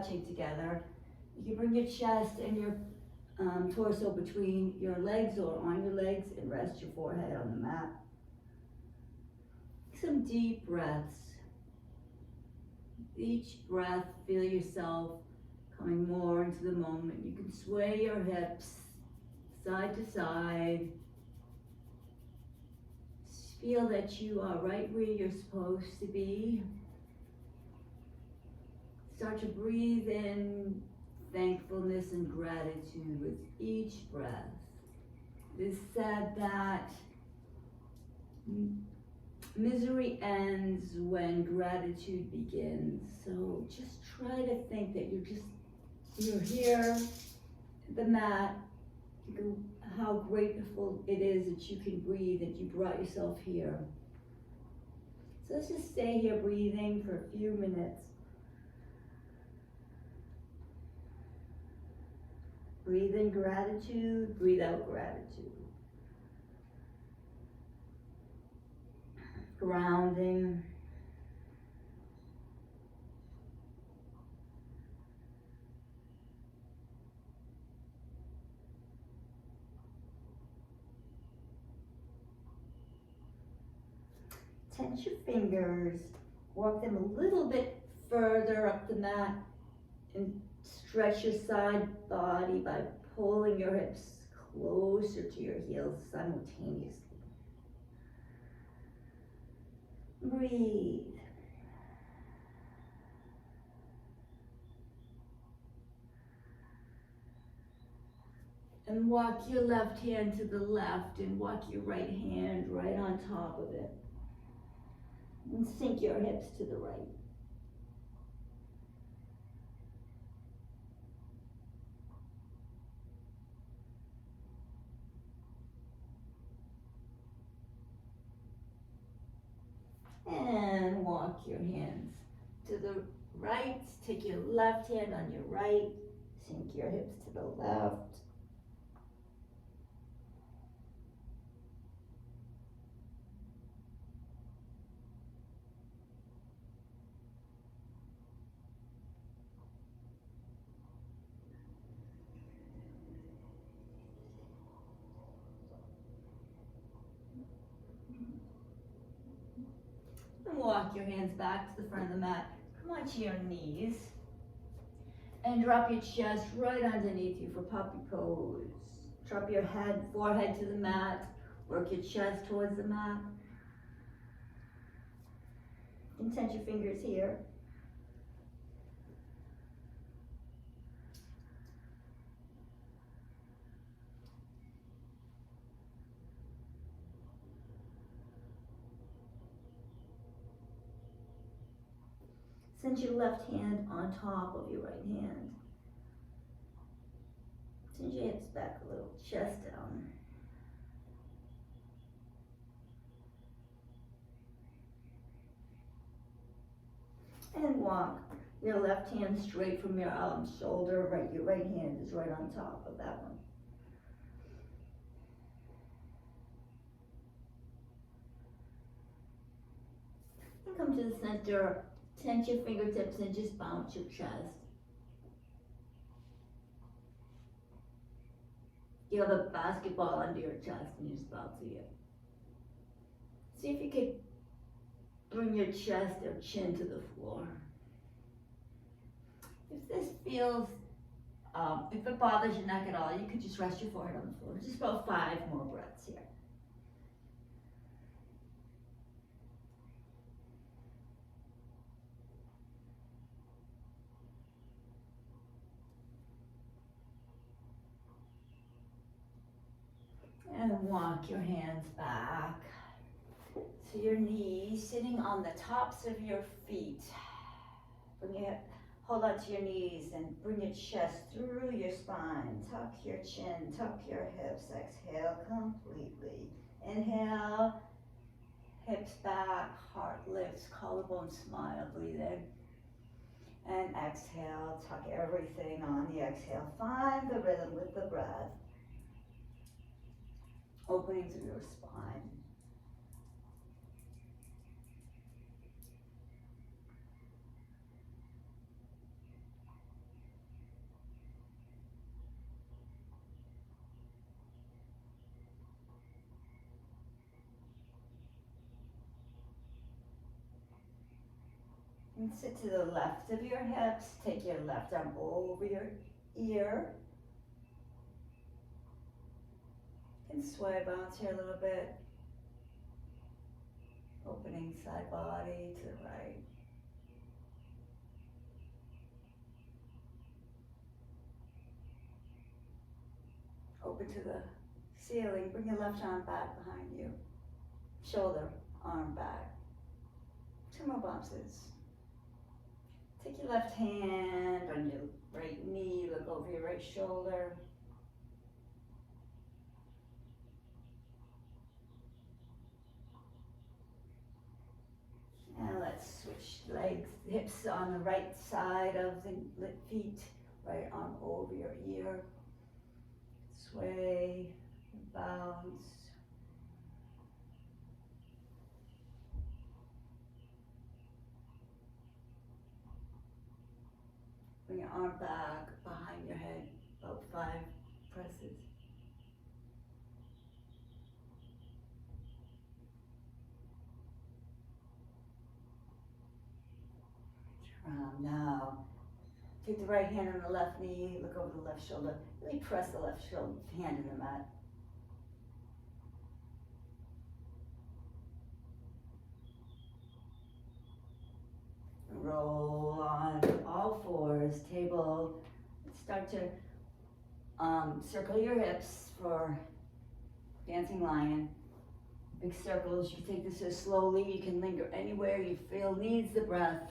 touching together. You can bring your chest and your torso between your legs or on your legs and rest your forehead on the mat. Take some deep breaths. Each breath, feel yourself coming more into the moment. You can sway your hips side to side. Just feel that you are right where you're supposed to be. Start to breathe in thankfulness and gratitude with each breath. It is said that misery ends when gratitude begins. So just try to think that you're here at the mat. How grateful it is that you can breathe, that you brought yourself here. So let's just stay here breathing for a few minutes. Breathe in gratitude, breathe out gratitude. Grounding. Tense your fingers, walk them a little bit further up the mat and stretch your side body by pulling your hips closer to your heels simultaneously. Breathe. And walk your left hand to the left and walk your right hand right on top of it. And sink your hips to the right. And walk your hands to the right. Take your left hand on your right. Sink your hips to the left. And walk your hands back to the front of the mat. Come onto your knees. And drop your chest right underneath you for puppy pose. Drop your forehead to the mat. Work your chest towards the mat. And tense your fingers here. Send your left hand on top of your right hand. Send your hips back a little, chest down. And walk your left hand straight from your shoulder. Your right hand is right on top of that one. And come to the center. Tense your fingertips and just bounce your chest. You have a basketball under your chest and you're just bouncing it. See if you could bring your chest or chin to the floor. If this feels, if it bothers your neck at all, you could just rest your forehead on the floor. Just about 5 more breaths here. And walk your hands back to your knees, sitting on the tops of your feet. Hold on to your knees and bring your chest through your spine. Tuck your chin, tuck your hips. Exhale completely. Inhale, hips back, heart lifts, collarbone smile, breathe in. And exhale, tuck everything on the exhale. Find the rhythm with the breath. Opening through your spine. And sit to the left of your hips. Take your left arm over your ear. And sway, bounce here a little bit. Opening side body to the right. Open to the ceiling. Bring your left arm back behind you. Shoulder, arm back. 2 more bounces. Take your left hand on your right knee. Look over your right shoulder. And let's switch legs, hips on the right side of the feet, right arm over your ear. Sway, bounce. Bring your arm back behind your head, about 5 presses. Now, take the right hand on the left knee, look over the left shoulder. Really press the left shoulder, hand in the mat. Roll on all fours, table. Start to circle your hips for dancing lion. Big circles. You take this as slowly. You can linger anywhere you feel needs the breath.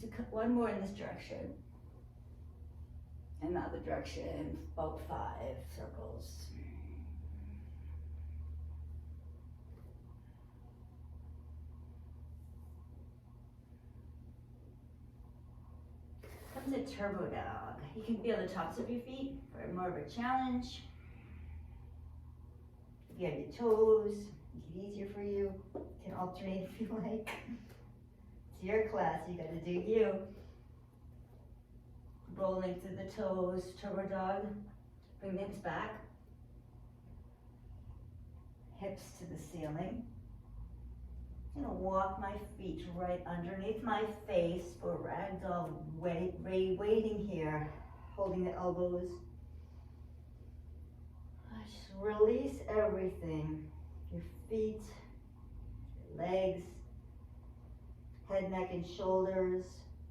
Just one more in this direction. Another direction, about 5 circles. Come to turbo dog. You can be on the tops of your feet for more of a challenge. If you have your toes, make it easier for you. You can alternate if you like. It's your class, you gotta do you. Rolling through the toes, turbo dog. Bring the hips back. Hips to the ceiling. I'm gonna walk my feet right underneath my face for ragdoll waiting here, holding the elbows. Just release everything. Your feet, your legs, head, neck, and shoulders.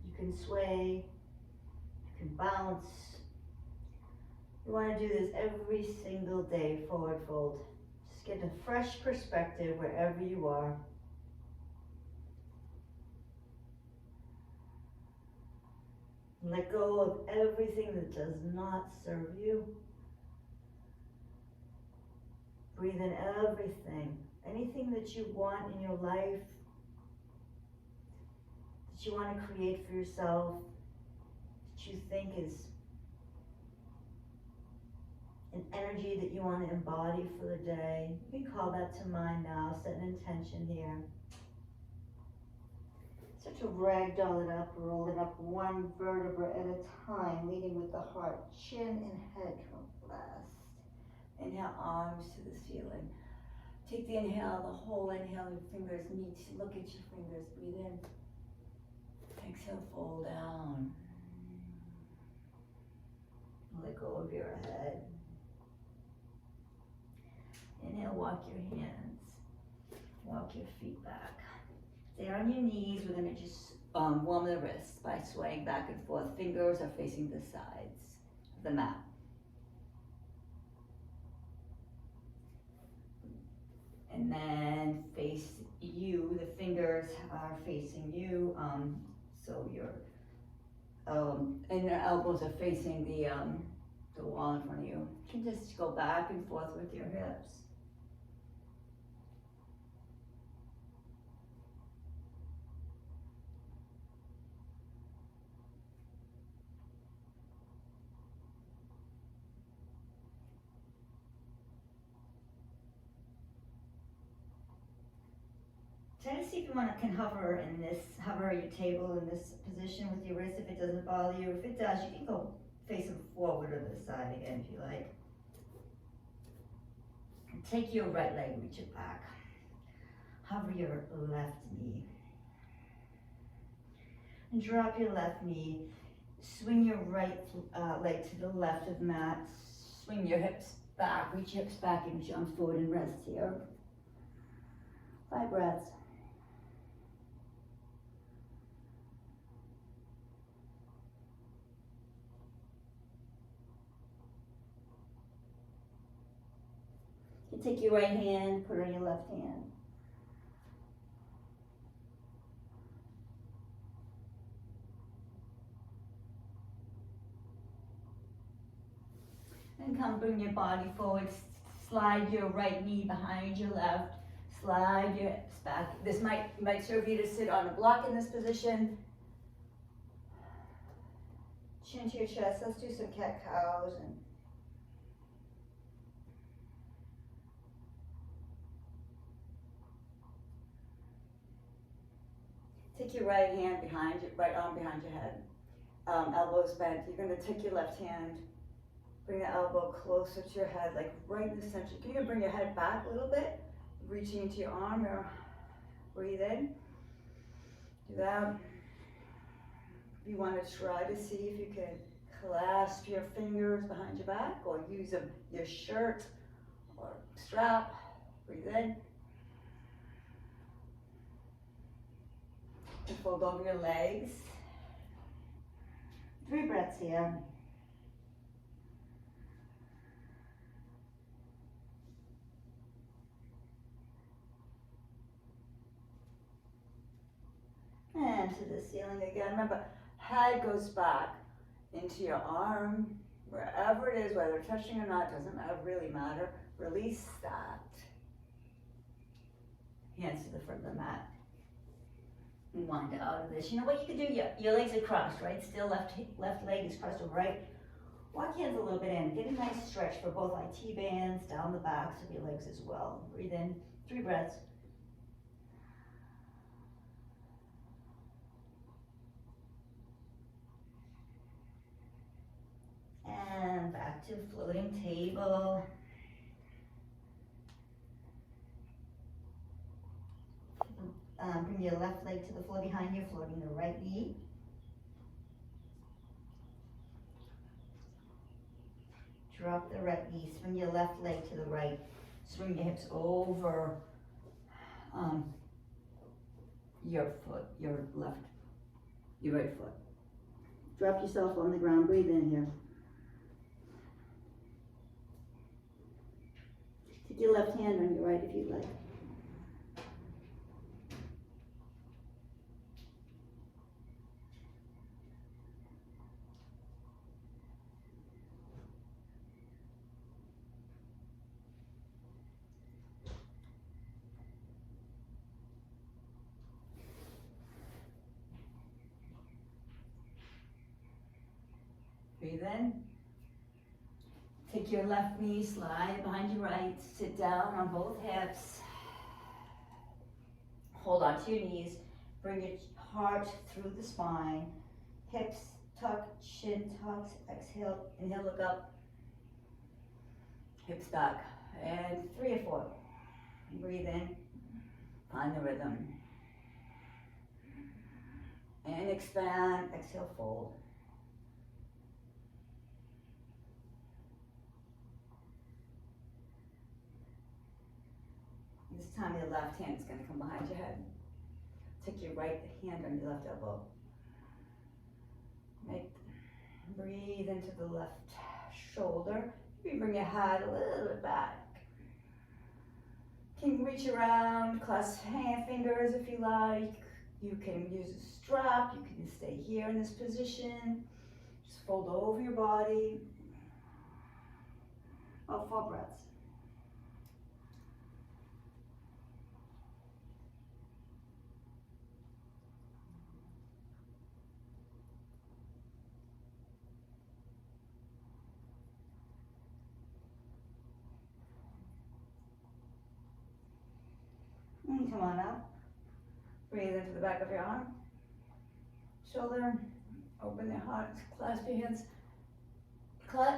You can sway, you can bounce. You wanna do this every single day, forward fold. Just get a fresh perspective wherever you are. Let go of everything that does not serve you. Breathe in everything. Anything that you want in your life, that you want to create for yourself, that you think is an energy that you want to embody for the day. You can call that to mind now. Set an intention here. Start to ragdoll it up, roll it up one vertebra at a time, leading with the heart, chin and head come last. Inhale, arms to the ceiling. Take the inhale, the whole inhale, your fingers meet. Look at your fingers, breathe in. Exhale, fold down. Let go of your head. Inhale, walk your hands. Walk your feet back. Stay on your knees. We're going to just warm the wrists by swaying back and forth. Fingers are facing the sides of the mat. And then face you. The fingers are facing you. So your and your elbows are facing the wall in front of you. You can just go back and forth with your hips. Try to see if you can hover your table in this position with your wrist if it doesn't bother you. If it does, you can go facing forward or the side again if you like. And take your right leg, reach it back. hover your left knee. And drop your left knee. Swing your right leg to the left of the mat. Swing your hips back, reach your hips back and jump forward and rest here. 5 breaths. You take your right hand, put it on your left hand. And come bring your body forward. Slide your right knee behind your left. Slide your hips back. This might serve you to sit on a block in this position. Chin to your chest. Let's do some cat-cows. And take your right hand behind your right arm behind your head. Elbows bent. You're going to take your left hand. Bring the elbow closer to your head, like right in the center. You can even bring your head back a little bit, reaching into your arm or breathe in. Do that. You want to try to see if you can clasp your fingers behind your back or use your shirt or strap. Breathe in. And fold over your legs. 3 breaths here. And to the ceiling again. Remember, head goes back into your arm, wherever it is, whether touching or not, doesn't really matter. Release that. Hands to the front of the mat. And wind out of this. You know what you can do? Your legs are crossed, right? Still left leg is crossed over right. Walk hands a little bit in. Get a nice stretch for both IT bands, down the backs of your legs as well. Breathe in. 3 breaths. And back to floating table. Bring your left leg to the floor behind you, floating the right knee. Drop the right knee, swing your left leg to the right. Swing your hips over your foot, your right foot. Drop yourself on the ground, breathe in here. Take your left hand on your right if you'd like. Breathe in. Take your left knee, slide behind your right, sit down on both hips. Hold on to your knees, bring your heart through the spine. Hips tuck, chin tucks, exhale, inhale, look up. Hips back, and 3 or 4. Breathe in, find the rhythm. And expand, exhale, fold. This time your left hand is going to come behind your head. Take your right hand on your left elbow. Breathe into the left shoulder. You bring your head a little bit back. You can reach around, clasp hand fingers if you like. You can use a strap. You can stay here in this position. Just fold over your body. About 4 breaths. And come on up. Breathe into the back of your arm. Shoulder. Open your heart. Clasp your hands.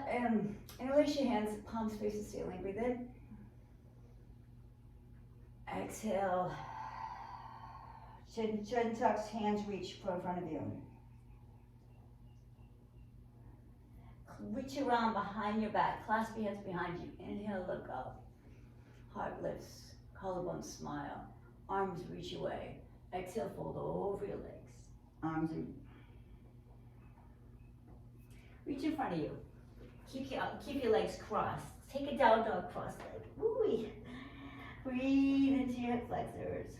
And release your hands. Palms face the ceiling. Breathe in. Exhale. Chin tucks, hands reach for in front of you. Reach around behind your back, clasp your hands behind you. Inhale, look up. Heart lifts, collarbone smile. Arms reach away. Exhale, fold over your legs. Arms in. Reach in front of you. Keep your legs crossed. Take a down dog cross leg. Woo-wee. Breathe into your hip flexors.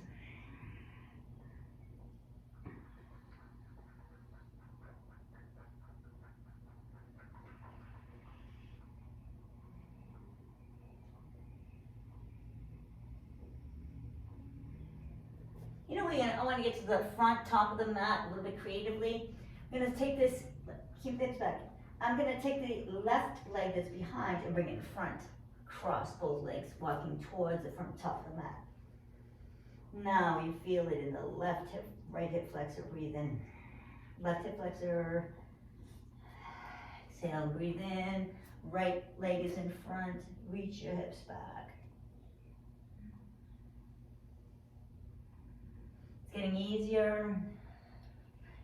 You know, I want to get to the front, top of the mat a little bit creatively. I'm going to take this, keep this back. I'm going to take the left leg that's behind and bring it in front. Cross both legs, walking towards the front, top of the mat. Now you feel it in the left hip, right hip flexor. Breathe in. Left hip flexor. Exhale, breathe in. Right leg is in front. Reach your hips back. It's getting easier.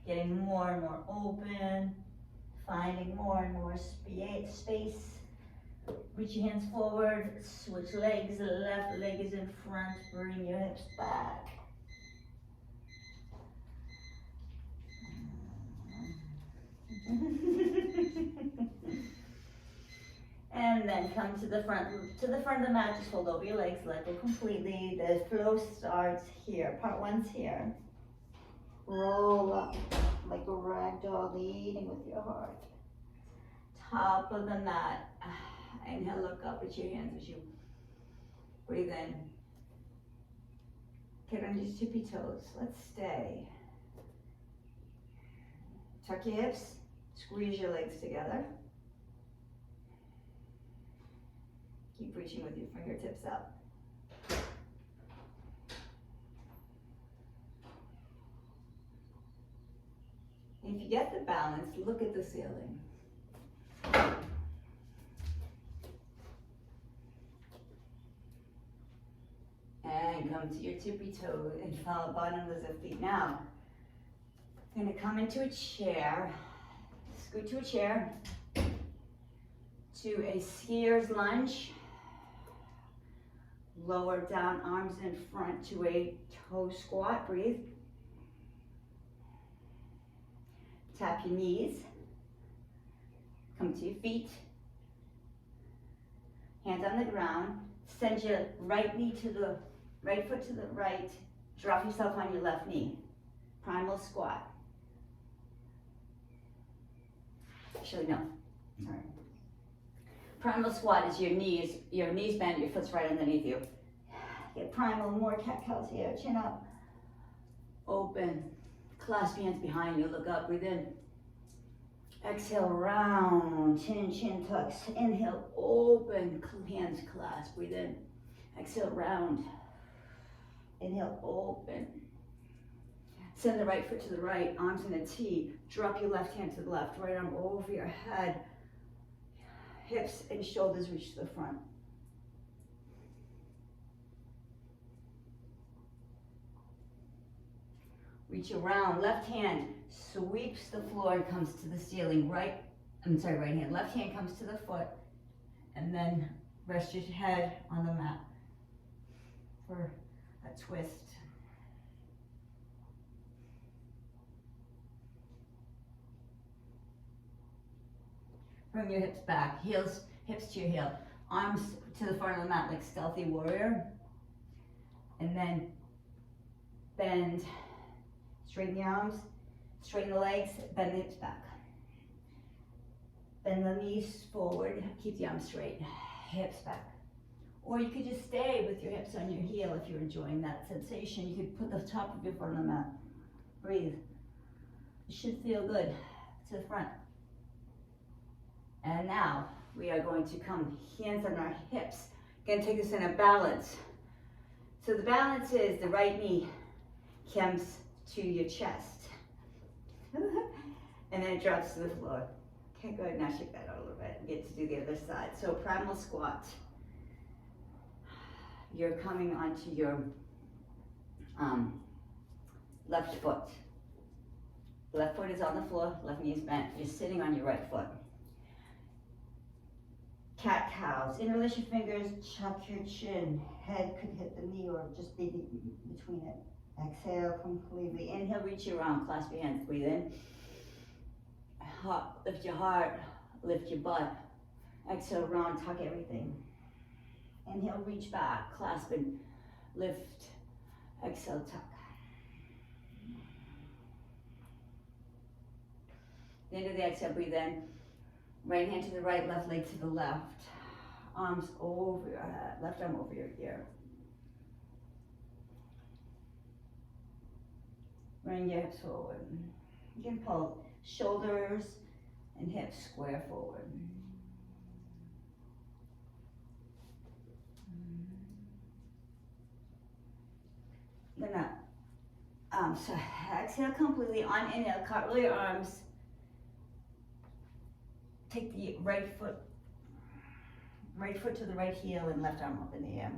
Getting more and more open. Finding more and more space. Reach your hands forward, switch legs, the left leg is in front, bring your hips back. And then come to the front of the mat, just fold over your legs, let go completely. The flow starts here, part one's here. Roll up like a rag doll, leading with your heart. Top of the mat. Inhale, look up at your hands as you breathe in. Get on your tippy toes. Let's stay. Tuck your hips. Squeeze your legs together. Keep reaching with your fingertips up. If you get the balance, look at the ceiling. And come to your tippy toe and follow bottoms of the feet. Now, I'm going to come into a chair, scoot to a chair, to a skier's lunge, lower down, arms in front to a toe squat, breathe. Tap your knees, come to your feet, hands on the ground, send your right knee to the right foot to the right, drop yourself on your left knee. Primal squat. Actually, no, sorry. Primal squat is your knees bent, your foot's right underneath you. Get primal, more cat-cows here, chin up. Open, clasp your hands behind you, look up, breathe in. Exhale, round, chin tucks. Inhale, open, hands clasp, breathe in. Exhale, round. Inhale, open. Send the right foot to the right, arms in a T. Drop your left hand to the left, right arm over your head. Hips and shoulders reach to the front. Reach around, left hand sweeps the floor and comes to the ceiling. Right hand, left hand comes to the foot, and then rest your head on the mat for a twist. Bring your hips back, hips to your heel, arms to the front of the mat like stealthy warrior, and then bend, straighten the arms, straighten the legs, bend the hips back. Bend the knees forward, keep the arms straight, hips back. Or you could just stay with your hips on your heel if you're enjoying that sensation. You could put the top of your foot on the mat. Breathe. It should feel good to the front. And now we are going to come hands on our hips. Gonna take this in a balance. So the balance is the right knee comes to your chest. And then it drops to the floor. Okay, good. Now shake that out a little bit and get to do the other side. So primal squat. You're coming onto your left foot. Left foot is on the floor, left knee is bent. You're sitting on your right foot. Cat cows. Interlace your fingers, chuck your chin. Head could hit the knee or just be between it. Exhale completely. Inhale, reach your arm, clasp your hands, breathe in. Lift your heart, lift your butt. Exhale, round, tuck everything. Inhale, reach back, clasp and lift. Exhale, tuck. The end of the exhale, breathe in. Right hand to the right, left leg to the left. Arms over your head, left arm over your ear. Bring your hips forward. You can pull shoulders and hips square forward. I'm gonna so exhale completely. On inhale, cartwheel your arms. Take the right foot to the right heel and left arm up in the air.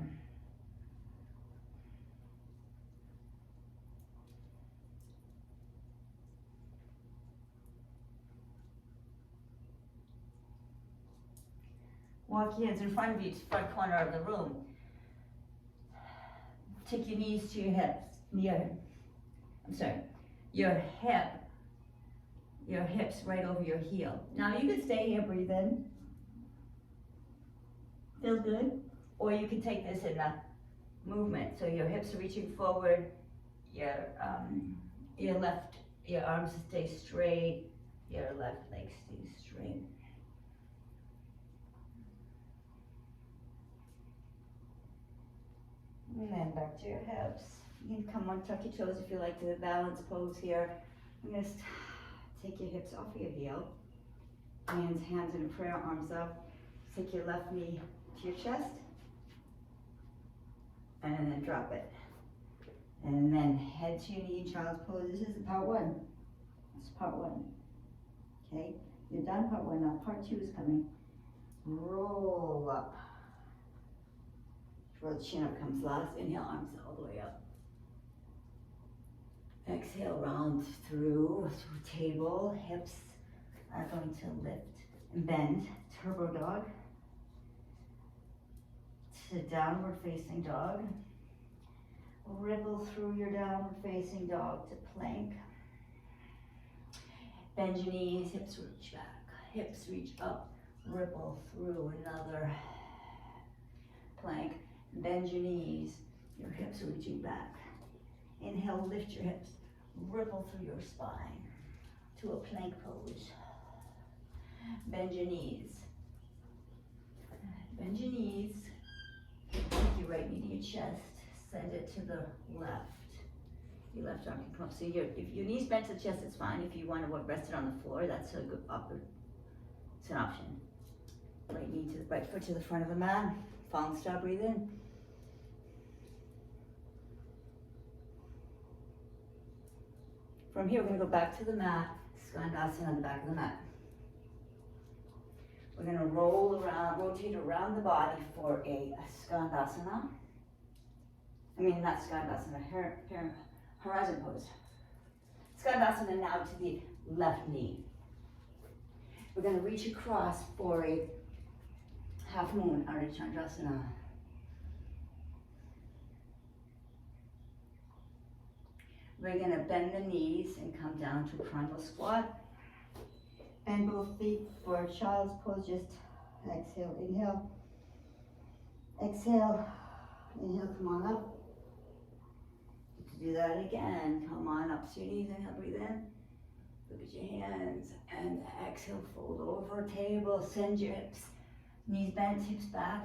Walk your hands in front of you to the front corner of the room. Take your knees to your hips, your hips right over your heel. Now you can stay here, breathe in. Feel good? Or you can take this in a movement. So your hips are reaching forward, your arms stay straight, your left leg stays straight. And then back to your hips. You can come on, tuck your toes if you like the balance pose here. I'm going to take your hips off your heel. Hands in a prayer, arms up. Take your left knee to your chest. And then drop it. And then head to your knee in child's pose. This is part one. This is part one. Okay? You're done part one. Now part two is coming. Roll up. Roll the chin up comes last. Inhale, arms all the way up. Exhale, round through table. Hips are going to lift and bend. Turbo dog. To downward facing dog. Ripple through your downward facing dog to plank. Bend your knees, hips reach back. Hips reach up. Ripple through another plank. Bend your knees, your hips reaching back. Inhale, lift your hips, ripple through your spine to a plank pose. Bend your knees. Bend your knees. Take your right knee to your chest. Send it to the left. Your left arm can come up. So if your knees bent to the chest, it's fine. If you want to rest it on the floor, that's a good it's an option. Right foot to the front of the mat. Falling star, breathe in. From here, we're going to go back to the mat. Skandasana on the back of the mat. We're going to rotate around the body for a Skandasana. Not Skandasana, horizon pose. Skandasana now to the left knee. We're going to reach across for a half moon, Ardha Chandrasana. We're going to bend the knees and come down to frontal squat. Bend both feet for child's pose. Just exhale, inhale. Exhale, inhale, come on up. Do that again. Come on up to your knees, inhale, breathe in. Look at your hands and exhale, fold over, table, send your hips. Knees bent, hips back,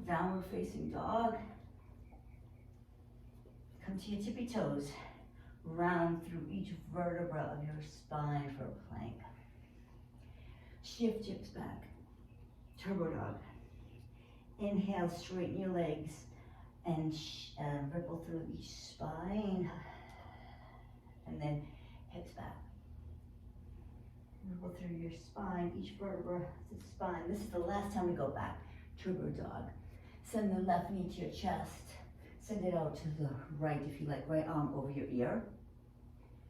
downward facing dog. Come to your tippy toes. Round through each vertebra of your spine for a plank. Shift hips back. Turbo dog. Inhale, straighten your legs and ripple through each spine. And then hips back. Ripple through your spine, each vertebra to the spine. This is the last time we go back. Turbo dog. Send the left knee to your chest. Send it out to the right if you like. Right arm over your ear.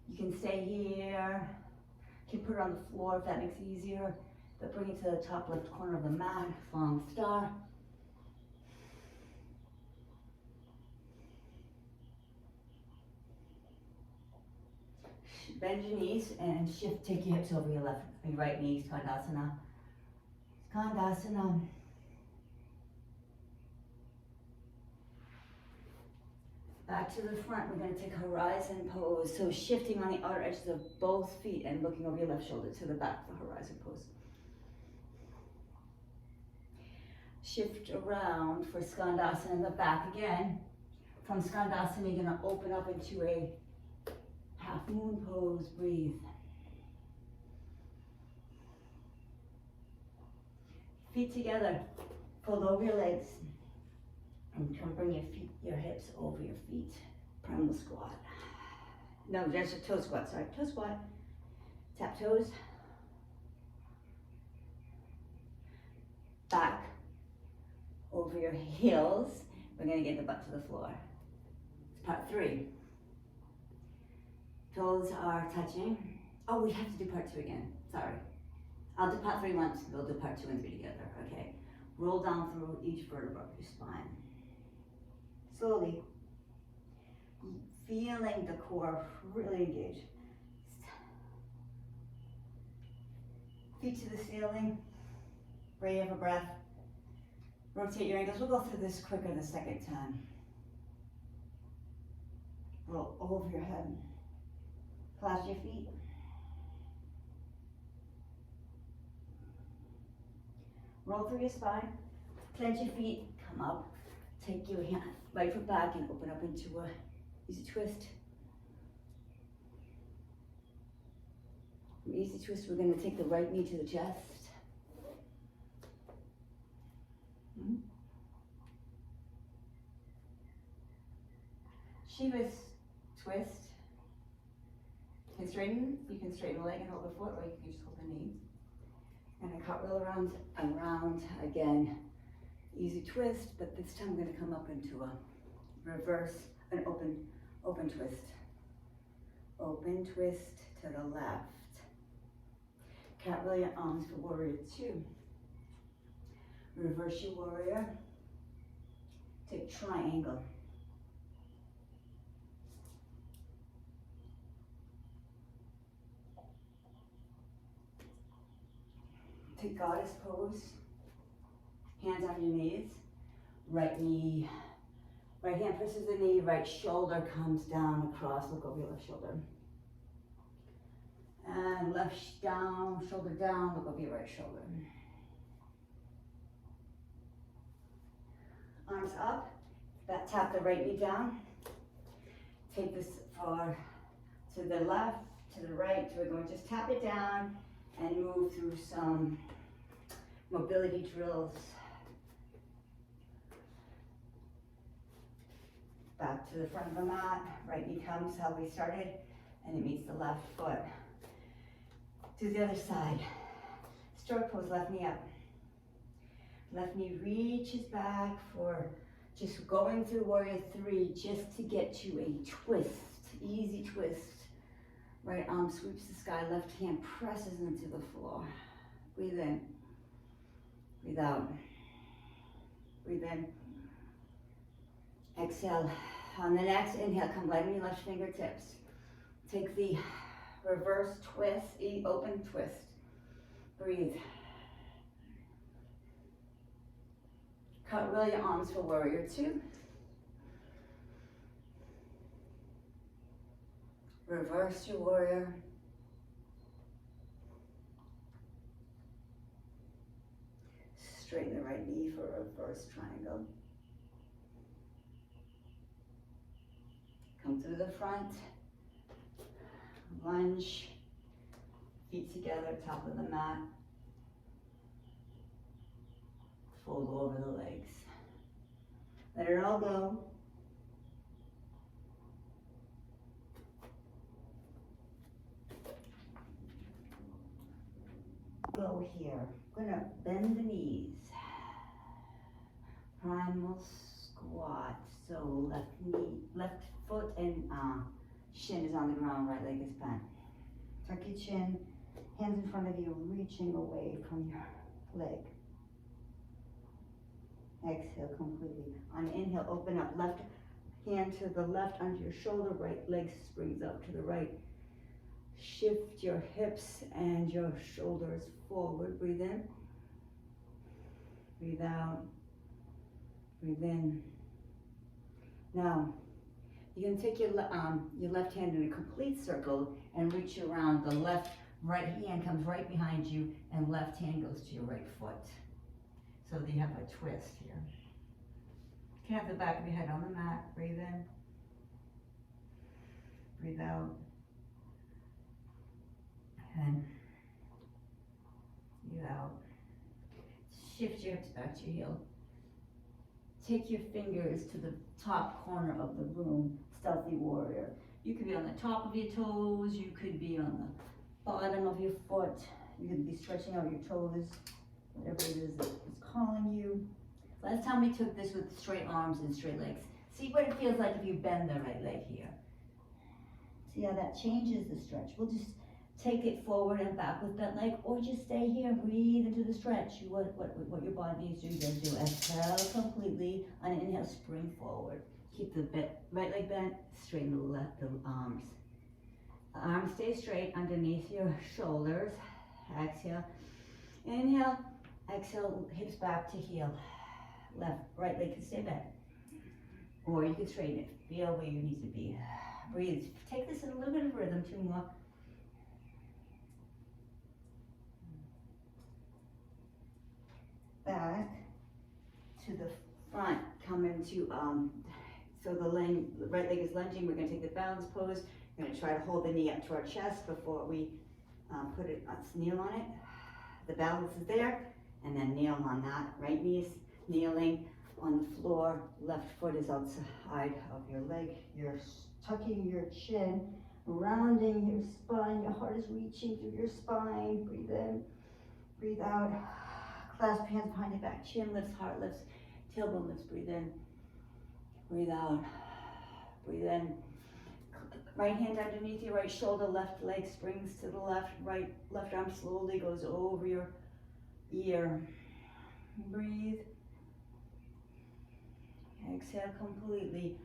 You can stay here. You can put it on the floor if that makes it easier. But bring it to the top left corner of the mat, falling star. Bend your knees and shift, take your hips over your right knee, Skandasana. Skandasana. Back to the front, we're gonna take horizon pose. So shifting on the outer edges of both feet and looking over your left shoulder to the back for horizon pose. Shift around for Skandasana in the back again. From Skandasana, you're gonna open up into a half moon pose, breathe. Feet together, fold over your legs. And come bring your hips over your feet. Primal squat. No, there's a toe squat, sorry. Toe squat. Tap toes. Back over your heels. We're gonna get the butt to the floor. It's part 3. Toes are touching. Oh, we have to do part 2 again. Sorry. I'll do part 3 once, we'll do part 2 and 3 together, okay? Roll down through each vertebra of your spine. Slowly, feeling the core really engage. Feet to the ceiling, brave a breath. Rotate your ankles. We'll go through this quicker the second time. Roll over your head. Clasp your feet. Roll through your spine. Clench your feet. Come up. Take your hand, right foot back and open up into a easy twist. From easy twist, we're going to take the right knee to the chest. Shiva's twist. You can straighten the leg and hold the foot, or you can just hold the knee. And a cartwheel around and round again. Easy twist, but this time we're going to come up into a reverse, an open twist. Open twist to the left. Cartwheel your arms for warrior 2. Reverse your warrior. Take triangle. Take goddess pose. Hands on your knees. Right knee, right hand presses the knee, right shoulder comes down across. Look over your left shoulder. And left down, shoulder down, look over your right shoulder. Arms up, tap the right knee down. Take this far to the left, to the right. So we're going to just tap it down and move through some mobility drills. Back to the front of the mat, right knee comes how we started, and it meets the left foot. To the other side. Stork pose, left knee up. Left knee reaches back for just going through warrior 3, just to get to a twist, easy twist. Right arm sweeps the sky, left hand presses into the floor. Breathe in, breathe out, breathe in. Exhale. On the next inhale, come light on your left fingertips. Take the reverse twist, open twist. Breathe. Cartwheel your arms for warrior 2. Reverse your warrior. Straighten the right knee for a reverse triangle. Come through the front, lunge, feet together, top of the mat. Fold over the legs. Let it all go. Go here. We're gonna bend the knees. Primal squat. So left foot and Shin is on the ground, right leg is bent. Tuck your chin, hands in front of you, reaching away from your leg. Exhale completely. On inhale, open up. Left hand to the left under your shoulder, right leg springs up to the right. Shift your hips and your shoulders forward. Breathe in. Breathe out. Breathe in. Now, you're going to take your left hand in a complete circle and reach around. The right hand comes right behind you and left hand goes to your right foot. So that you have a twist here. You can have the back of your head on the mat. Breathe in. Breathe out. And breathe out. Shift your hips back to your heel. Take your fingers to the top corner of the room, stealthy warrior. You could be on the top of your toes, you could be on the bottom of your foot, you could be stretching out your toes, whatever it is that is calling you. Last time we took this with straight arms and straight legs. See what it feels like if you bend the right leg here. See how that changes the stretch. We'll just take it forward and back with bent leg, or just stay here and breathe into the stretch. What your body needs to do. Exhale completely. On an inhale, spring forward. Keep the right leg bent, straighten the arms. The arms stay straight underneath your shoulders. Exhale. Inhale. Exhale, hips back to heel. Right leg can stay bent. Or you can straighten it. Feel where you need to be. Breathe. Take this in a little bit of rhythm. 2 more. Back to the front, come into, so the right leg is lunging. We're going to take the balance pose. We're going to try to hold the knee up to our chest before we kneel on it. The balance is there, and then kneel on that. Right knee is kneeling on the floor. Left foot is outside of your leg. You're tucking your chin, rounding your spine. Your heart is reaching through your spine. Breathe in, breathe out. Clasp hands behind your back, chin lifts, heart lifts, tailbone lifts. Breathe in, breathe out, breathe in. Right hand underneath your right shoulder, left leg springs to the left, left arm slowly goes over your ear. Breathe. Exhale completely.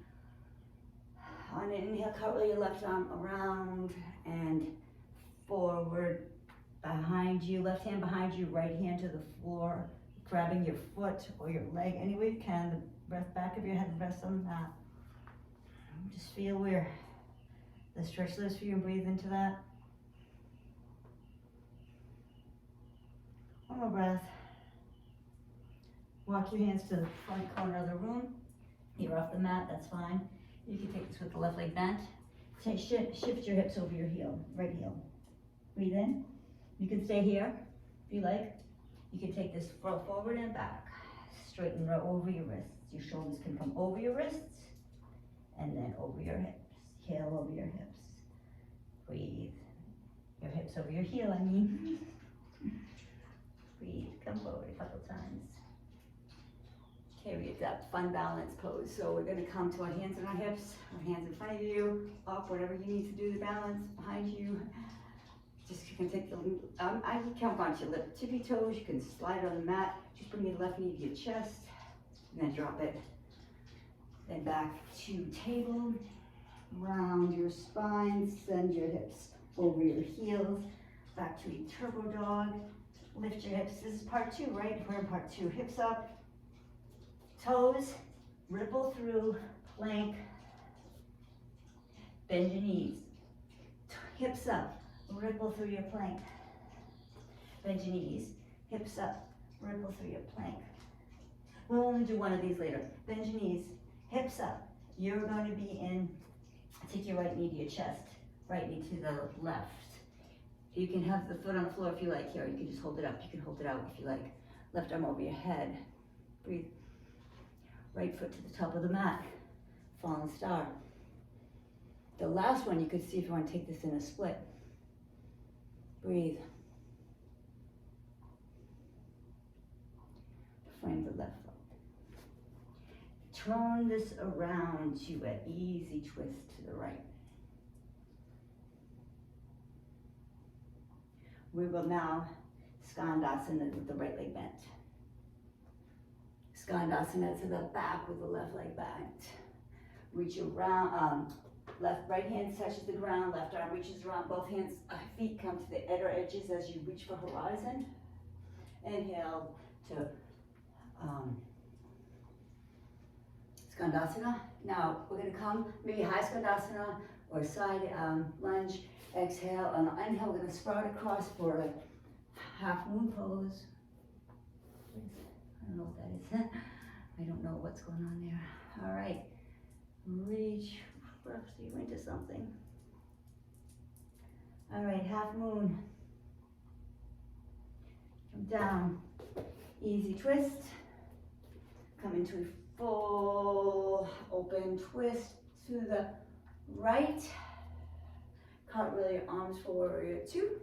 On an inhale, curl your left arm around and forward. Behind you, left hand behind you, right hand to the floor, grabbing your foot or your leg any way you can. The back of your head rests on the mat. Just feel where the stretch lives for you and breathe into that. One more breath. Walk your hands to the front corner of the room. You're off the mat, that's fine. You can take this with the left leg bent. Shift your hips over your heel, right heel. Breathe in. You can stay here if you like. You can take this forward and back. Straighten right over your wrists. Your shoulders can come over your wrists and then over your hips. Heel over your hips. Breathe. Your hips over your heel, I mean. Breathe. Come forward a couple times. Okay, we have that fun balance pose. So we're going to come to our hands and our hips, our hands in front of you, up, whatever you need to do to balance, behind you. Just you can take the, I can count on your tippy toes. You can slide on the mat. Just bring your left knee to your chest and then drop it. Then back to table. Round your spine. Send your hips over your heels. Back to a turbo dog. Lift your hips. This is part 2, right? We're in part 2. Hips up. Toes. Ripple through. Plank. Bend your knees. Hips up. Ripple through your plank. Bend your knees. Hips up. Ripple through your plank. We'll only do one of these later. Bend your knees. Hips up. You're going to be in, take your right knee to your chest. Right knee to the left. You can have the foot on the floor if you like here. You can just hold it up. You can hold it out if you like. Left arm over your head. Breathe. Right foot to the top of the mat. Fallen star. The last one you could see if you want to take this in a split. Breathe. Find the left foot. Turn this around to an easy twist to the right. We will now Skandasana with the right leg bent. Skandasana to the back with the left leg bent. Reach around, right hand touches the ground, left arm reaches around, both hands, feet come to the outer edges as you reach for horizon. Inhale to Skandasana. Now we're going to come maybe high Skandasana or side lunge. Exhale, on the inhale, we're going to sprout across for a half moon pose. I don't know what that is. I don't know what's going on there. All right, reach you into something. All right, half moon. Come down, easy twist. Come into a full open twist to the right. Cartwheel your arms for warrior two.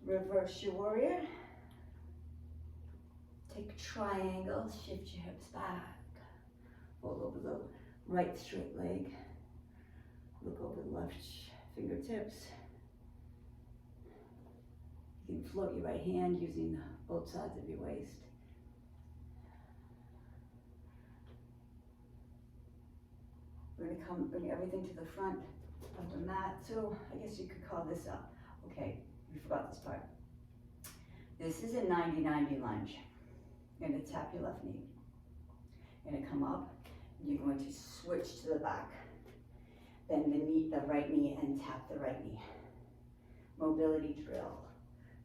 Reverse your warrior. Take a triangle, shift your hips back. Fold over the right straight leg. Look over the left fingertips. You can float your right hand using both sides of your waist. We're going to come bring everything to the front of the mat. So I guess you could call this up. Okay, we forgot this part. This is a 90-90 lunge. You're going to tap your left knee. You're going to come up. You're going to switch to the back. Bend the right knee and tap the right knee. Mobility drill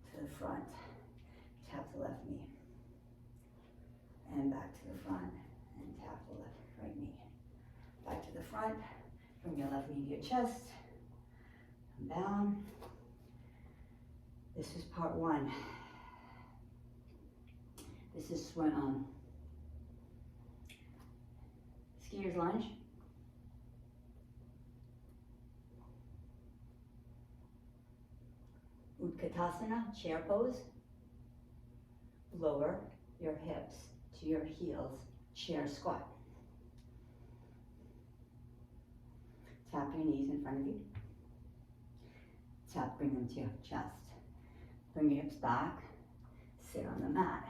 to the front. Tap the left knee. And back to the front and tap the right knee. Back to the front. Bring your left knee to your chest. Come down. This is part one. This is skier's lunge. Utkatasana, chair pose. Lower your hips to your heels, chair squat. Tap your knees in front of you. Bring them to your chest. Bring your hips back. Sit on the mat.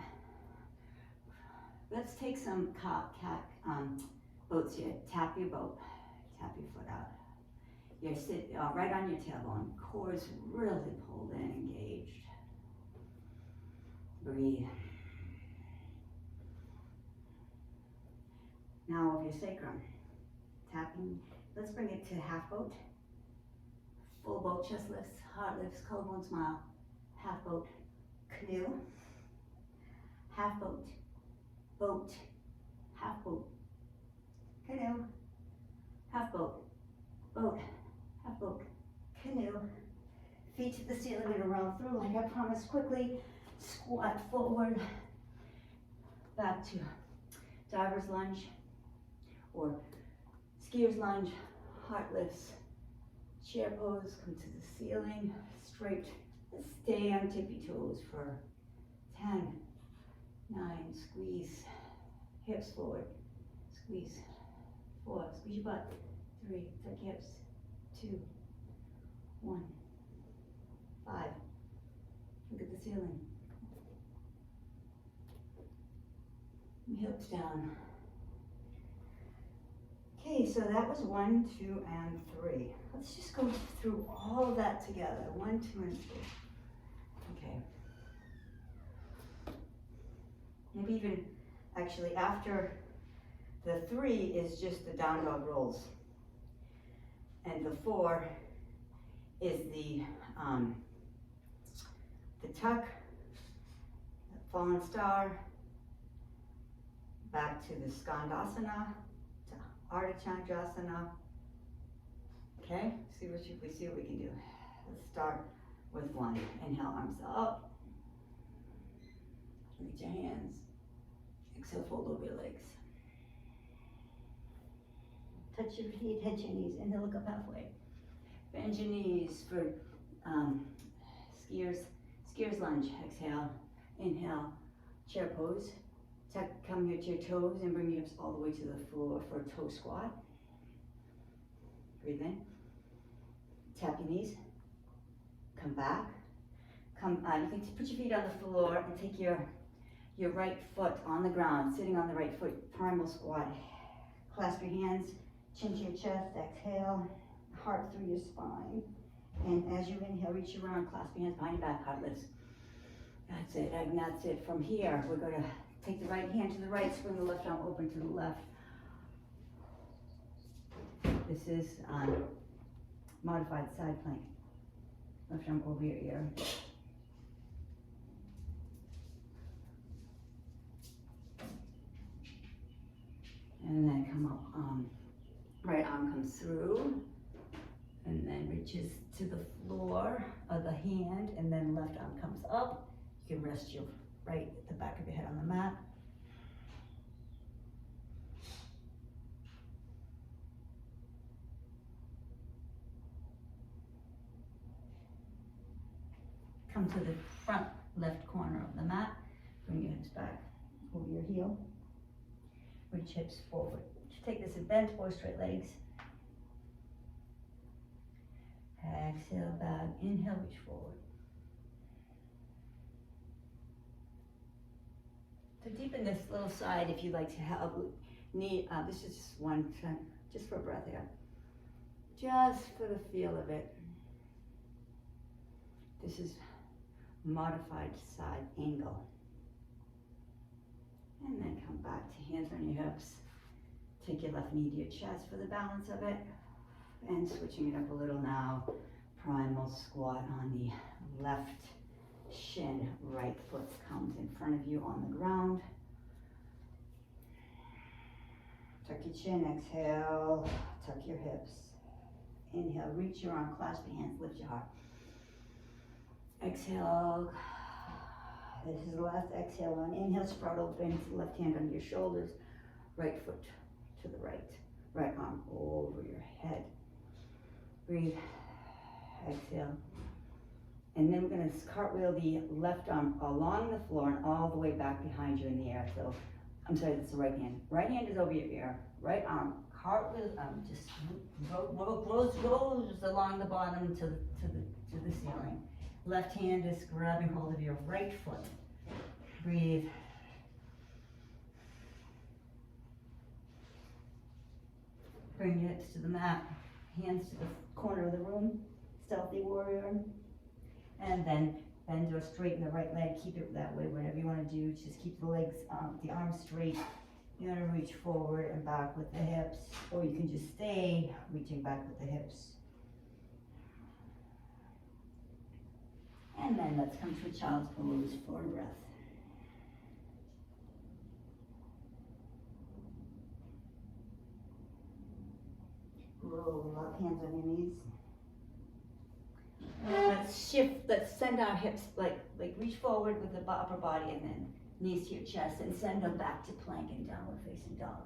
Let's take some boats here. Tap your boat. Tap your foot out. You sit right on your tailbone. Core is really pulled in, engaged. Breathe. Now of your sacrum. Tapping. Let's bring it to half boat. Full boat, chest lifts, heart lifts, collarbone smile. Half boat, canoe. Half boat, boat, half boat, canoe. Half boat, boat, half boat, canoe. Feet to the ceiling and roll through like I promised quickly. Squat forward. Back to diver's lunge or skier's lunge. Heart lifts. Chair pose, come to the ceiling, straight, stay on tippy toes for 10, 9, squeeze, hips forward, squeeze, 4, squeeze your butt, 3, tuck your hips, 2, 1, 5, look at the ceiling, hips down. Okay, so that was 1, 2, and 3. Let's just go through all of that together. 1, 2, and 3. Okay. Maybe even, actually, after the 3 is just the down dog rolls. And the 4 is the tuck, the fallen star, back to the Skandasana, Ardha Chandrasana. Okay, see what we can do. Let's start with 1. Inhale, arms up. Reach your hands. Exhale, fold over your legs. Touch your feet, touch your knees. Inhale, look up halfway. Bend your knees for skier's lunge. Exhale, inhale, chair pose. Come here to your toes and bring your hips all the way to the floor for a toe squat. Breathe in. Tap your knees. Come back. Come, you can put your feet on the floor and take your right foot on the ground, sitting on the right foot, primal squat. Clasp your hands, chin to your chest, exhale, heart through your spine. And as you inhale, reach around, clasp your hands behind your back, heart lifts. That's it, and that's it. From here, we're gonna take the right hand to the right, swing the left arm open to the left. This is modified side plank. Left arm over your ear. And then come up, right arm comes through, and then reaches to the floor of the hand, and then left arm comes up. You can rest your right at the back of your head on the mat. Come to the front left corner of the mat. Bring your hips back over your heel. Reach hips forward. Take this in bent or straight legs. Exhale back. Inhale, reach forward. To deepen this little side, if you'd like to have knee, this is just one, just for breath here. Just for the feel of it. This is modified side angle. And then come back to hands on your hips. Take your left knee to your chest for the balance of it. And switching it up a little now. Primal squat on the left shin. Right foot comes in front of you on the ground. Tuck your chin, exhale. Tuck your hips. Inhale, reach your arm, clasp your hands, lift your heart. Exhale. This is the last exhale on inhale, sprout open, left hand on your shoulders, right foot to the right, right arm over your head. Breathe, exhale. And then we're gonna cartwheel the left arm along the floor and all the way back behind you in the air. So, I'm sorry, that's the right hand. Right hand is over your ear, right arm, cartwheel, just goes along the bottom to the ceiling. Left hand is grabbing hold of your right foot. Breathe. Bring your hips to the mat. Hands to the corner of the room. Stealthy warrior. And then bend or straighten the right leg. Keep it that way, whatever you want to do. Just keep the legs, the arms straight. You're going to reach forward and back with the hips. Or you can just stay reaching back with the hips. And then let's come to a child's pose for a breath. Roll up, hands on your knees. Let's shift, let's send our hips, like reach forward with the upper body and then knees to your chest and send them back to plank and downward facing dog.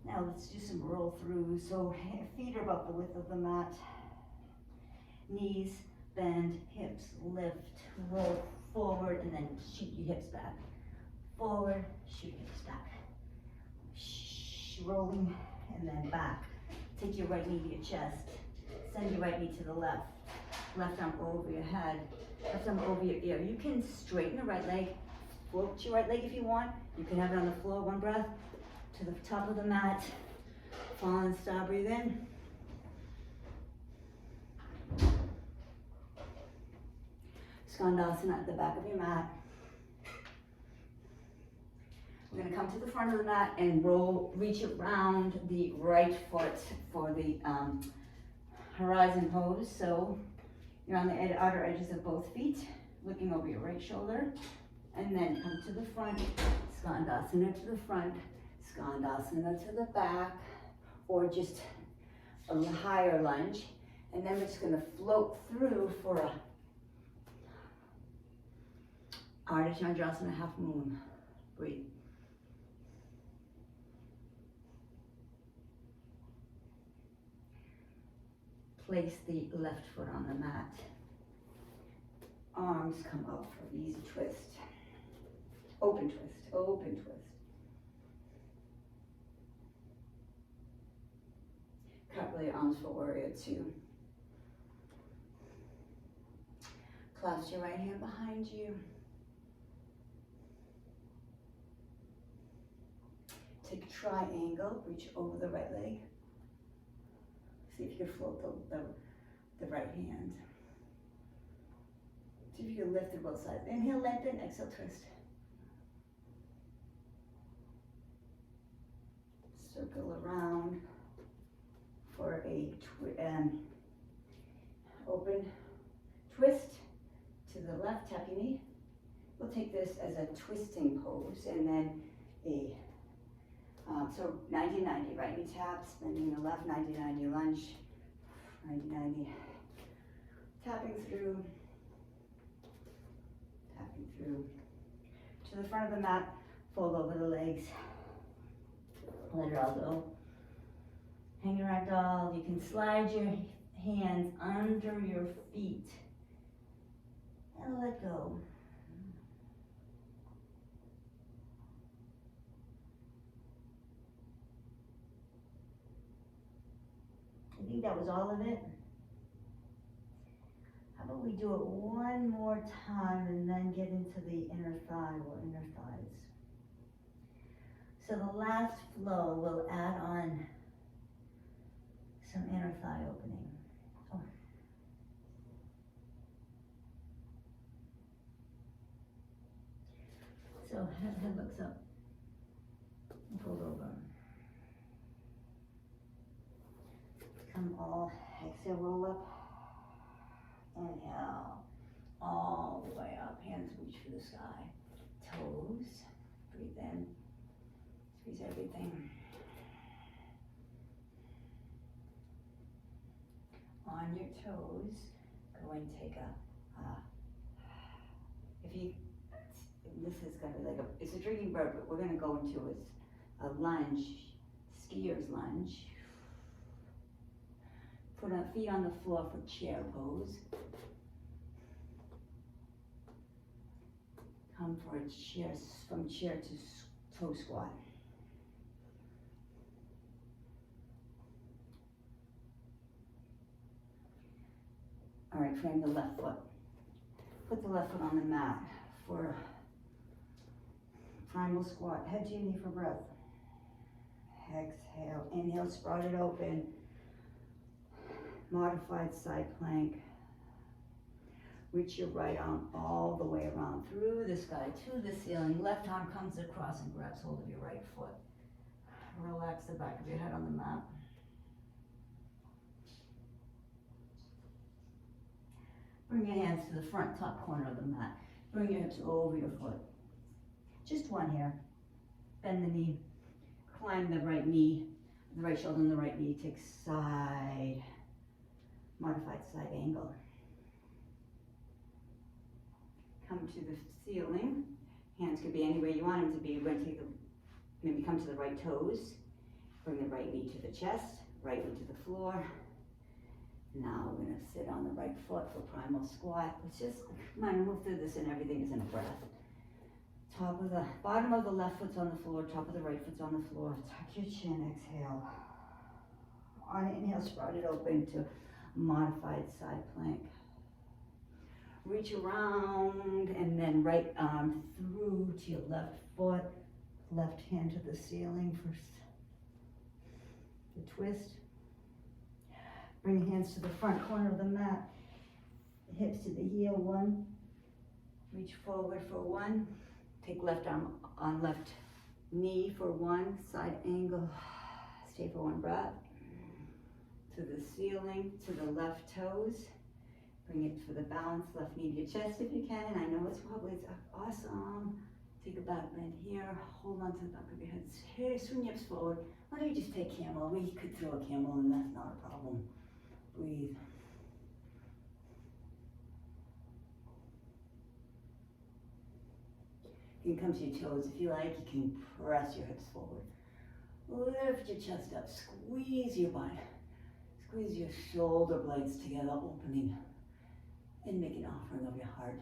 Now let's do some roll through. So feet are about the width of the mat. Knees bend, hips lift, roll forward, and then shoot your hips back. Forward, shoot your hips back. Rolling, and then back. Take your right knee to your chest. Send your right knee to the left. Left arm over your head. Left arm over your ear. You can straighten the right leg. Float your right leg if you want. You can have it on the floor, one breath. To the top of the mat. Fallen star, breathe in. Skandasana at the back of your mat. We're going to come to the front of the mat and roll, reach around the right foot for the horizon pose. So you're on the outer edges of both feet, looking over your right shoulder, and then come to the front, Skandasana to the front, Skandasana to the back, or just a higher lunge. And then we're just going to float through for a Ardha Chandrasana, half moon. Breathe. Place the left foot on the mat. Arms come out for an easy twist. Open twist, open twist. Cartwheel your arms for warrior two. Clasp your right hand behind you. Take a triangle, reach over the right leg. See if you can float the right hand. See if you can lift to both sides. Inhale, lengthen, exhale, twist. Circle around for a open twist to the left, tap your knee. We'll take this as a twisting pose and then a, so 90-90, right knee taps, bending the left, 90-90 lunge, 90-90, tapping through to the front of the mat, fold over the legs, let it all go. Hang your ragdoll, you can slide your hands under your feet and let go. I think that was all of it. How about we do it one more time and then get into the inner thigh or inner thighs. So the last flow will add on some inner thigh opening. Oh. So head looks up and fold over. Come all, exhale, roll up. Inhale, all the way up, hands reach for the sky. Toes, breathe in, squeeze everything. On your toes, go and take this is gonna be like it's a drinking bird, but we're gonna go into a lunge, skier's lunge. Put our feet on the floor for chair pose. Come for a chair, from chair to toe squat. All right, frame the left foot. Put the left foot on the mat for primal squat. Head to your knee for breath. Exhale, inhale, sprout it open. Modified side plank. Reach your right arm all the way around through the sky to the ceiling. Left arm comes across and grabs hold of your right foot. Relax the back of your head on the mat. Bring your hands to the front top corner of the mat. Bring your hips over your foot. Just one here. Bend the knee. Climb the right knee, the right shoulder and the right knee. Take side. Modified side angle. Come to the ceiling. Hands could be anywhere you want them to be. We're going to take maybe come to the right toes. Bring the right knee to the chest, right knee to the floor. Now we're going to sit on the right foot for primal squat. Let's just move through this and everything is in a breath. Bottom of the left foot's on the floor, top of the right foot's on the floor. Tuck your chin, exhale. On inhale, sprout it open to modified side plank. Reach around and then right arm through to your left foot, left hand to the ceiling for the twist. Bring your hands to the front corner of the mat, hips to the heel, one. Reach forward for one. Take left arm on left knee for one, side angle. Stay for one breath. To the ceiling, to the left toes. Bring it for the balance, left knee to your chest if you can. And I know it's awesome. Take a back bend here. Hold on to the back of your head. Here, swing your hips forward. Why don't you just take camel? We could throw a camel and that's not a problem. Breathe. You can come to your toes if you like. You can press your hips forward. Lift your chest up. Squeeze your butt. Squeeze your shoulder blades together, opening and make an offering of your heart.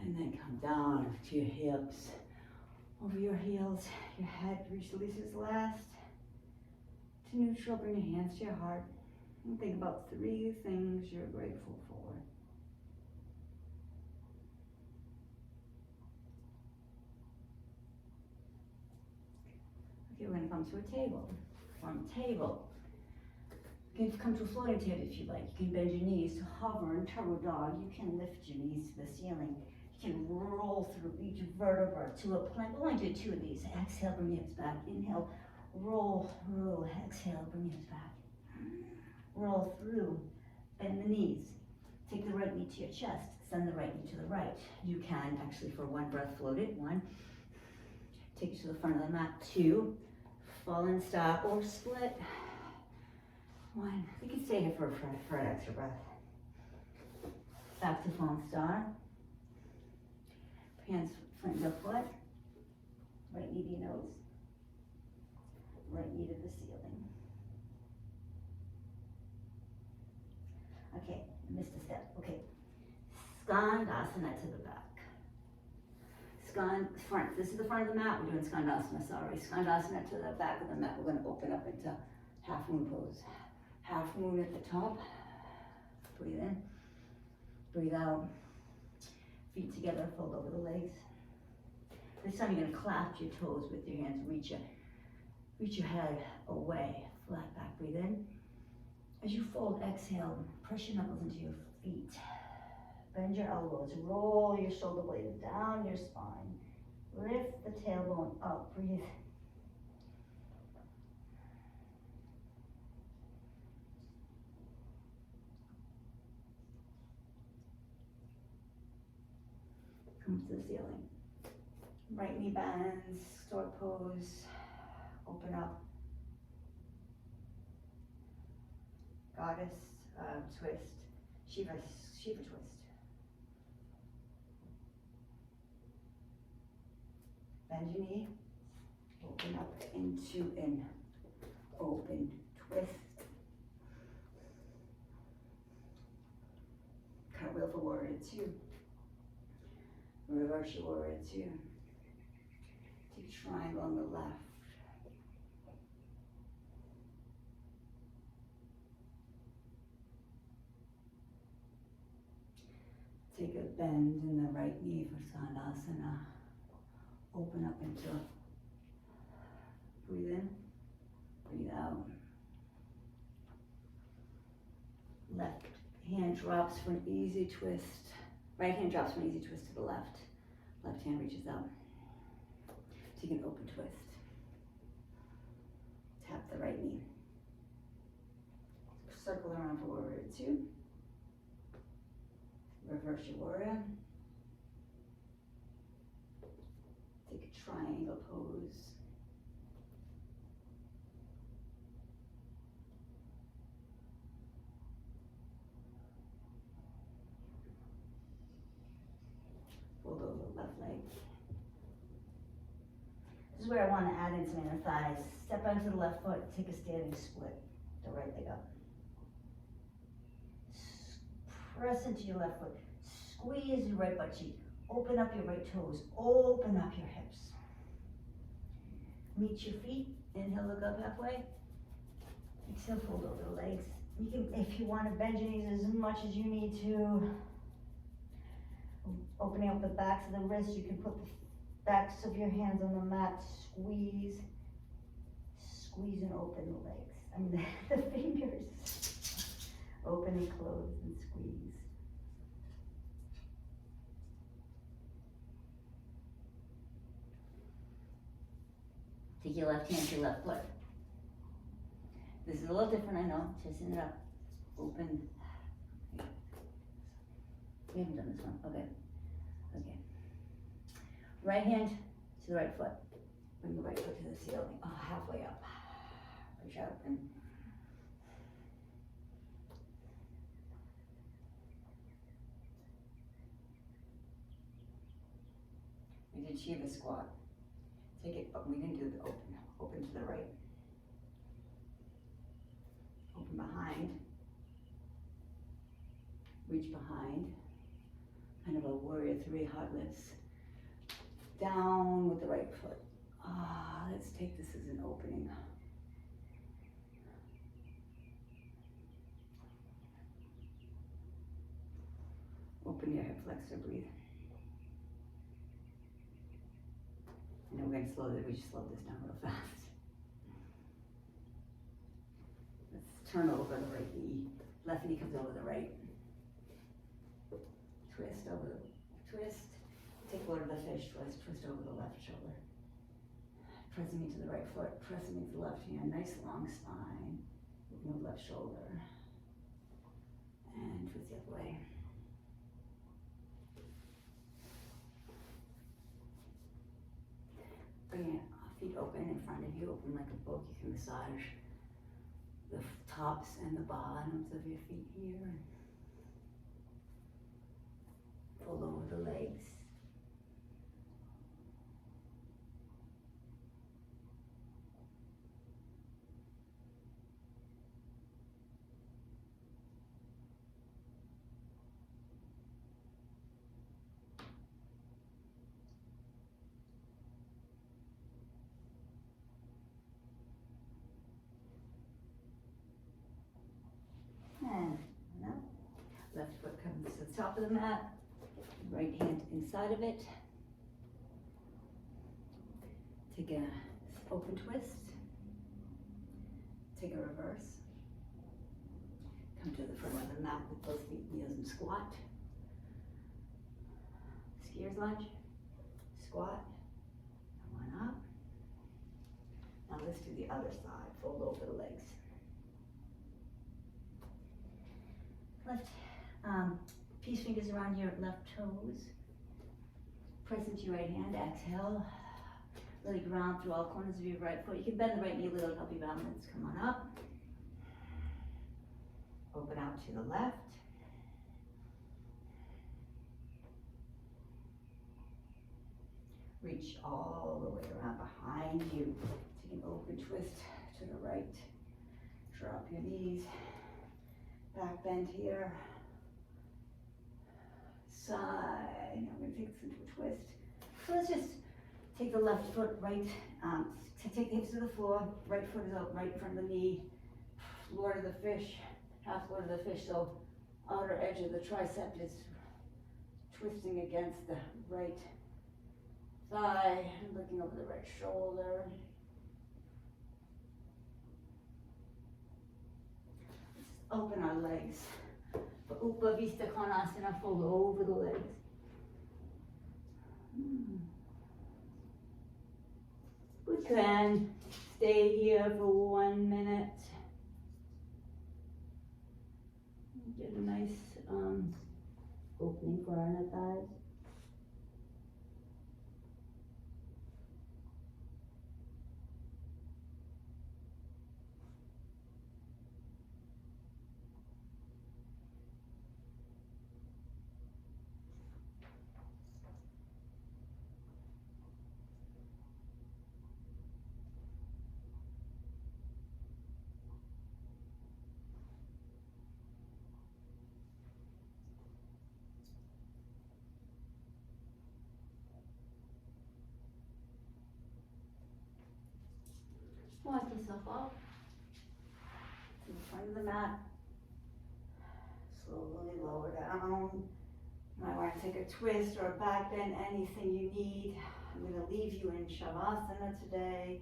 And then come down to your hips, over your heels, your head releases last. To neutral, bring your hands to your heart. And think about 3 things you're grateful for. Okay, we're gonna come to a table. From table, you can come to a floating table if you like. You can bend your knees to hover and turtle dog. You can lift your knees to the ceiling. You can roll through each vertebra to a plank. We'll only do 2 of these. Exhale, bring your hips back. Inhale, roll through. Exhale, bring your hips back. Roll through. Bend the knees. Take the right knee to your chest. Send the right knee to the right. You can actually, for 1 breath, float it. 1. Take it to the front of the mat. 2. Fall and stop or split. 1. You can stay here for an extra breath. Back to fallen star. Hands front of foot. Right knee to your nose. Right knee to the ceiling. Okay, I missed a step. Okay. Skandasana to the back. Front. This is the front of the mat. We're doing Skandasana, sorry. Skandasana to the back of the mat. We're going to open up into half moon pose. Half moon at the top. Breathe in. Breathe out. Feet together, fold over the legs. This time you're going to clasp your toes with your hands. Reach your head away. Flat back. Breathe in. As you fold, exhale. Press your knuckles into your feet. Bend your elbows. Roll your shoulder blades down your spine. Lift the tailbone up. Breathe. Come to the ceiling. Right knee bends, stork pose, open up. Goddess twist, Shiva twist. Bend your knee, open up into an open twist. Cartwheel for warrior 2. Reverse your warrior 2. Take a triangle on the left. Take a bend in the right knee for Skandasana. Open up into, breathe in, breathe out. Left hand drops for an easy twist. Right hand drops for an easy twist to the left. Left hand reaches out. Take an open twist. Tap the right knee. Circle around for warrior 2. Reverse your warrior. Take a triangle pose. Fold over the left leg. This is where I want to add in some inner thighs. Step onto the left foot, take a standing split. The right leg up. Press into your left foot. Squeeze your right butt cheek. Open up your right toes. Open up your hips. Meet your feet. Inhale, look up halfway. Exhale, fold over the legs. You can, if you want to bend your knees as much as you need to. Opening up the backs of the wrists, you can put the backs of your hands on the mat. Squeeze and open the legs. I mean the fingers. Open and close and squeeze. Take your left hand to your left foot. This is a little different, I know. Chasing it up. Open. We haven't done this one. Okay. Okay. Right hand to the right foot. Bring the right foot to the ceiling. Oh, halfway up. Reach out and we did Shiva squat. Take it, but we didn't do the open. Open to the right. Open behind. Reach behind. Kind of a warrior 3 hot lifts. Down with the right foot. Let's take this as an opening. Open your hip flexor, breathe. And then we're going to slow this down real fast. Let's turn over the right knee. Left knee comes over the right. Twist over the twist. Take Lord of the Fish, twist over the left shoulder. Pressing into the right foot, pressing into the left hand. Nice long spine. Moving the left shoulder. And twist the other way. Bring it feet open in front of you, open like a book. You can massage the tops and the bottoms of your feet here. Fold over the legs. And up. Left foot comes to the top of the mat. Right hand inside of it. Take a open twist. Take a reverse. Come to the front of the mat with both feet knees and squat. Skiers lunge. Squat. And one up. Now let's do the other side. Fold over the legs. Left peace fingers around your left toes. Press into your right hand. Exhale. Really ground through all corners of your right foot. You can bend the right knee a little to help you balance. Come on up. Open out to the left. Reach all the way around behind you. Take an open twist to the right. Drop your knees. Back bend here. Side. I'm going to take this into a twist. So let's just take the left foot right, take the hips to the floor. Right foot is out right in front of the knee. Lord of the Fish, half Lord of the Fish. So outer edge of the tricep is twisting against the right thigh. And looking over the right shoulder. Open our legs. Upa Vista Konasana, fold over the legs. We can stay here for 1 minute. Get a nice opening for our inner thighs. Walk yourself up to the front of the mat. Slowly lower down. You might want to take a twist or a back bend, anything you need. I'm going to leave you in Shavasana today.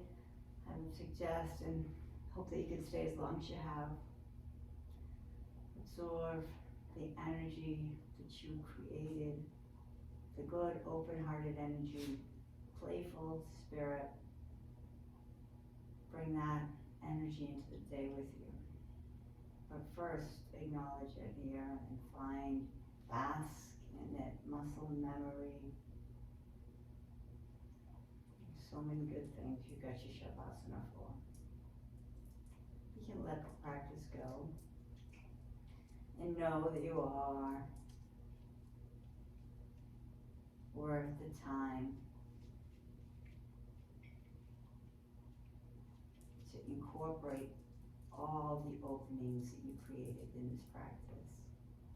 I would suggest and hope that you can stay as long as you have. Absorb the energy that you created, the good, open-hearted energy, playful spirit. Bring that energy into the day with you. But first, acknowledge it here and bask in it, muscle memory. So many good things you got your Shavasana for. You can let the practice go and know that you are worth the time to incorporate all the openings that you created in this practice,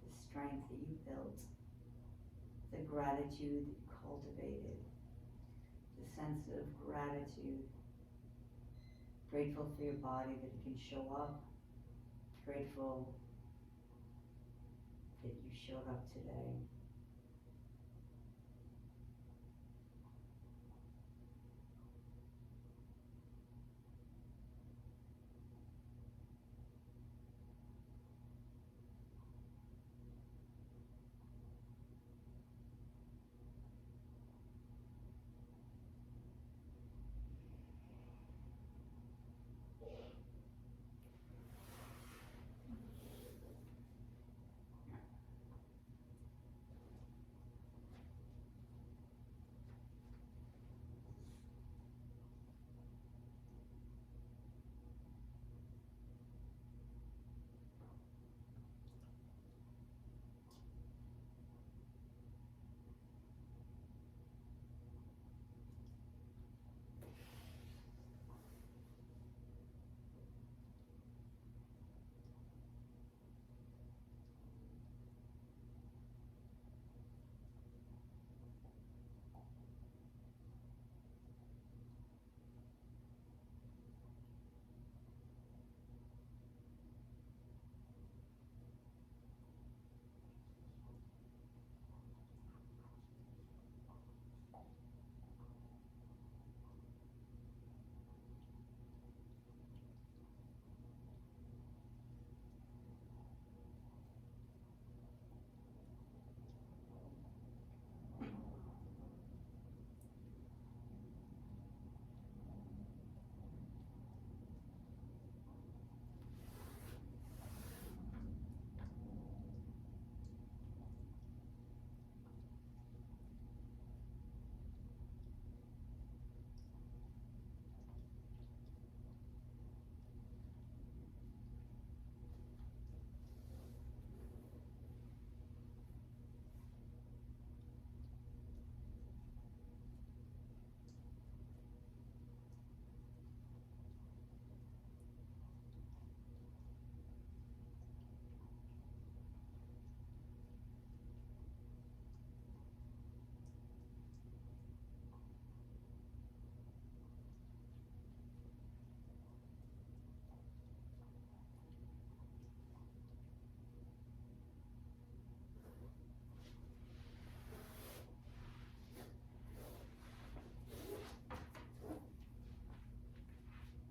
the strength that you built, the gratitude that you cultivated, the sense of gratitude, grateful for your body that it can show up, grateful that you showed up today.